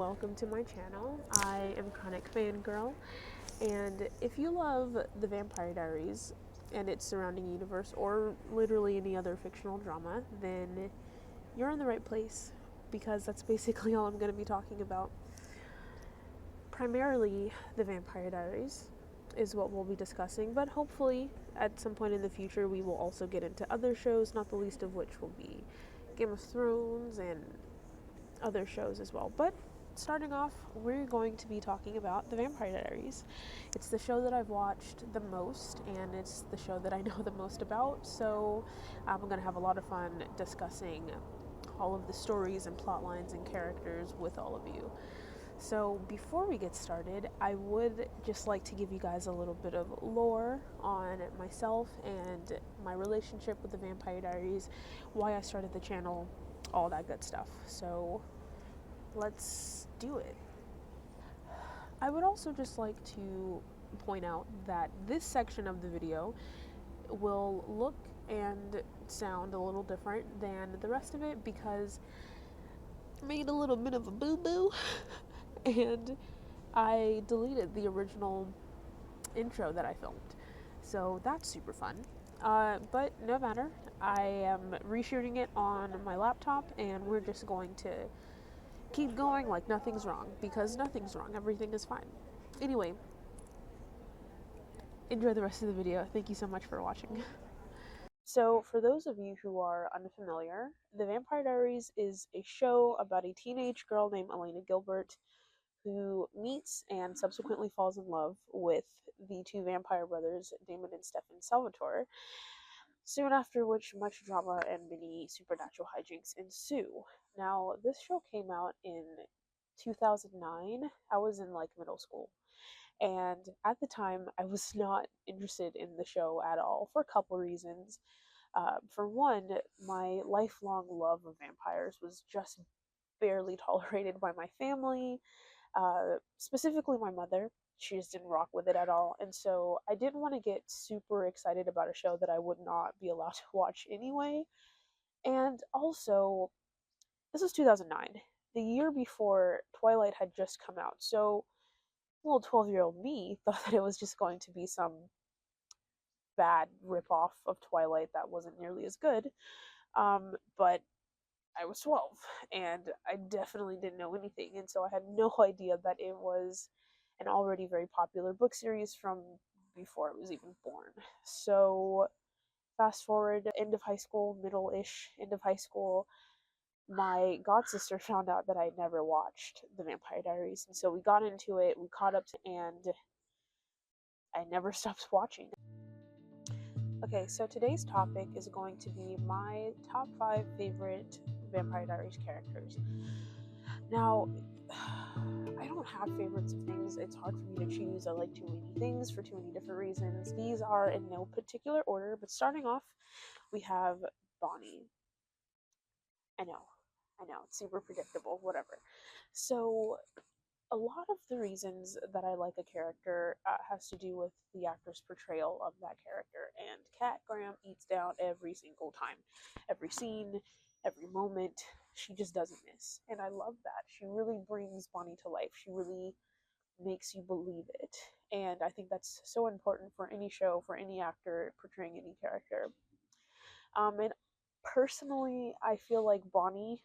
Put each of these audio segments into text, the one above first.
welcome to my channel. I am ChronicFanGirl, and if you love the Vampire Diaries and its surrounding universe, or literally any other fictional drama, then you're in the right place, because that's basically all I'm going to be talking about. Primarily, the Vampire Diaries is what we'll be discussing, but hopefully at some point in the future we will also get into other shows, not the least of which will be Game of Thrones and other shows as well. But starting off, we're going to be talking about The Vampire Diaries. It's the show that I've watched the most, and it's the show that I know the most about, so I'm going to have a lot of fun discussing all of the stories and plot lines and characters with all of you. So before we get started, I would just like to give you guys a little bit of lore on myself and my relationship with The Vampire Diaries, why I started the channel, all that good stuff. So let's do it. I would also just like to point out that this section of the video will look and sound a little different than the rest of it because I made a little bit of a boo-boo and I deleted the original intro that I filmed. So that's super fun. But no matter, I am reshooting it on my laptop and we're just going to keep going like nothing's wrong, because nothing's wrong, everything is fine. Anyway, enjoy the rest of the video. Thank you so much for watching. So, for those of you who are unfamiliar, The Vampire Diaries is a show about a teenage girl named Elena Gilbert who meets and subsequently falls in love with the two vampire brothers, Damon and Stefan Salvatore, soon after which much drama and many supernatural hijinks ensue. Now, this show came out in 2009. I was in like middle school. And at the time, I was not interested in the show at all for a couple reasons. For one, my lifelong love of vampires was just barely tolerated by my family, specifically my mother. She just didn't rock with it at all. And so I didn't want to get super excited about a show that I would not be allowed to watch anyway. And also, this was 2009, the year before Twilight had just come out. So little 12-year-old me thought that it was just going to be some bad ripoff of Twilight that wasn't nearly as good. But I was 12 and I definitely didn't know anything. And so I had no idea that it was an already very popular book series from before I was even born. So fast forward, end of high school, middle-ish, end of high school, my god sister found out that I'd never watched The Vampire Diaries, and so we got into it, we caught up, and I never stopped watching. Okay, so today's topic is going to be my top 5 favorite Vampire Diaries characters. Now, I don't have favorites of things. It's hard for me to choose. I like too many things for too many different reasons. These are in no particular order, but starting off, we have Bonnie. I know, it's super predictable, whatever. So, a lot of the reasons that I like a character has to do with the actor's portrayal of that character, and Kat Graham eats down every single time. Every scene, every moment, she just doesn't miss. And I love that. She really brings Bonnie to life. She really makes you believe it. And I think that's so important for any show, for any actor portraying any character. And personally, I feel like Bonnie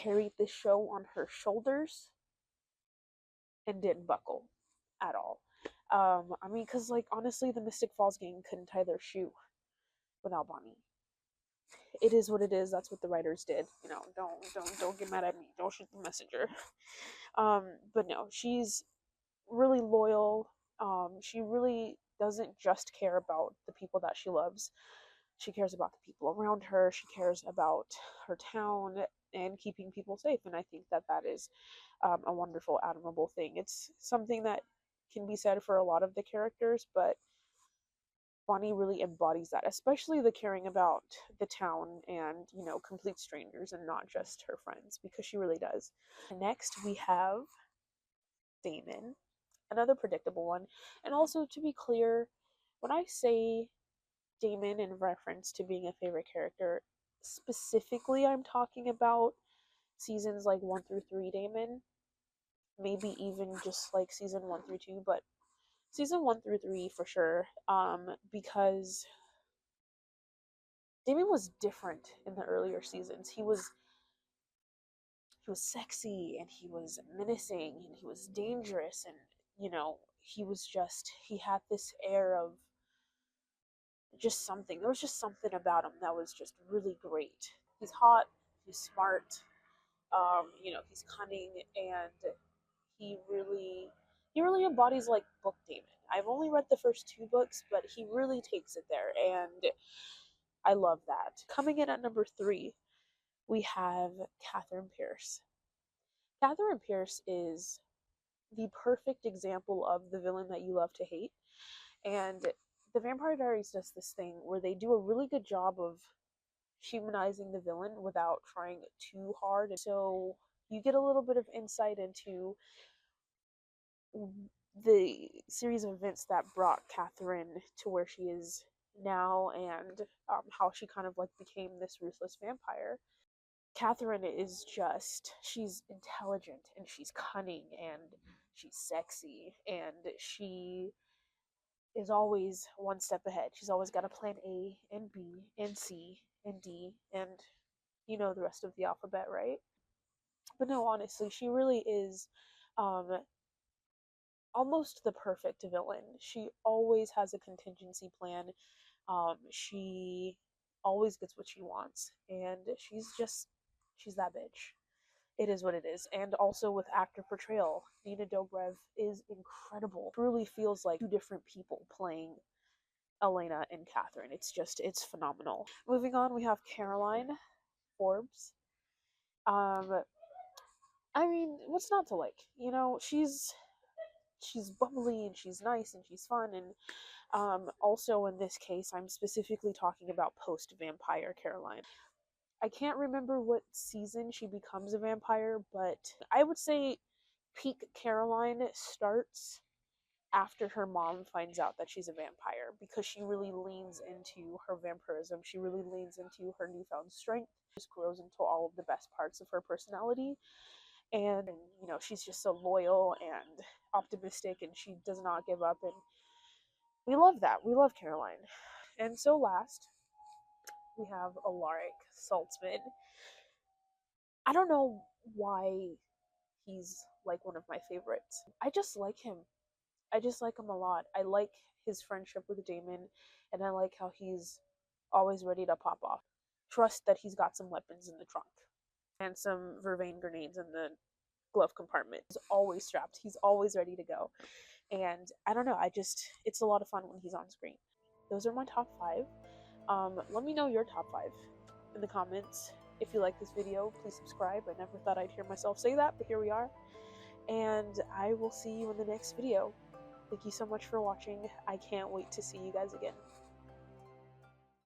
carried this show on her shoulders and didn't buckle at all. I mean, because like honestly, the Mystic Falls gang couldn't tie their shoe without Bonnie. It is what it is. That's what the writers did. You know, don't get mad at me. Don't shoot the messenger. But no, she's really loyal. She really doesn't just care about the people that she loves. She cares about the people around her. She cares about her town and keeping people safe. And I think that that is a wonderful, admirable thing. It's something that can be said for a lot of the characters, but Bonnie really embodies that, especially the caring about the town and, you know, complete strangers and not just her friends, because she really does. Next, we have Damon, another predictable one. And also, to be clear, when I say Damon in reference to being a favorite character, specifically I'm talking about seasons like 1 through 3 Damon. maybe even just like season 1 through 2, but season 1 through 3 for sure, because Damon was different in the earlier seasons. He was sexy, and he was menacing, and he was dangerous, and he had this air of just something. There was just something about him that was just really great. He's hot, he's smart, he's cunning, and he really he really embodies like book Damon. I've only read the first 2 books, but he really takes it there, and I love that. Coming in at number 3, we have Catherine Pierce. Catherine Pierce is the perfect example of the villain that you love to hate. And the Vampire Diaries does this thing where they do a really good job of humanizing the villain without trying too hard. So you get a little bit of insight into the series of events that brought Catherine to where she is now, and how she kind of like became this ruthless vampire. Catherine is she's intelligent, and she's cunning, and she's sexy, and she is always one step ahead. She's always got a plan A and B and C and D, and the rest of the alphabet, right? But no, honestly, she really is um, almost the perfect villain. She always has a contingency plan. She always gets what she wants, and she's that bitch. It is what it is. And also with actor portrayal, Nina Dobrev is incredible. It truly feels like 2 different people playing Elena and Catherine. It's phenomenal. Moving on, we have Caroline Forbes. I mean, what's not to like? She's bubbly, and she's nice, and she's fun, and also in this case, I'm specifically talking about post-vampire Caroline. I can't remember what season she becomes a vampire, but I would say peak Caroline starts after her mom finds out that she's a vampire, because she really leans into her vampirism. She really leans into her newfound strength. Just grows into all of the best parts of her personality, and she's just so loyal and optimistic, and she does not give up, and we love that. We love Caroline. And so last, we have Alaric Saltzman. I don't know why he's like one of my favorites. I just like him. I just like him a lot. I like his friendship with Damon, and I like how he's always ready to pop off. Trust that he's got some weapons in the trunk and some vervain grenades in the glove compartment. He's always strapped. He's always ready to go. And I don't know, it's a lot of fun when he's on screen. Those are my top 5. Let me know your top 5 in the comments. If you like this video, please subscribe. I never thought I'd hear myself say that, but here we are. And I will see you in the next video. Thank you so much for watching. I can't wait to see you guys again.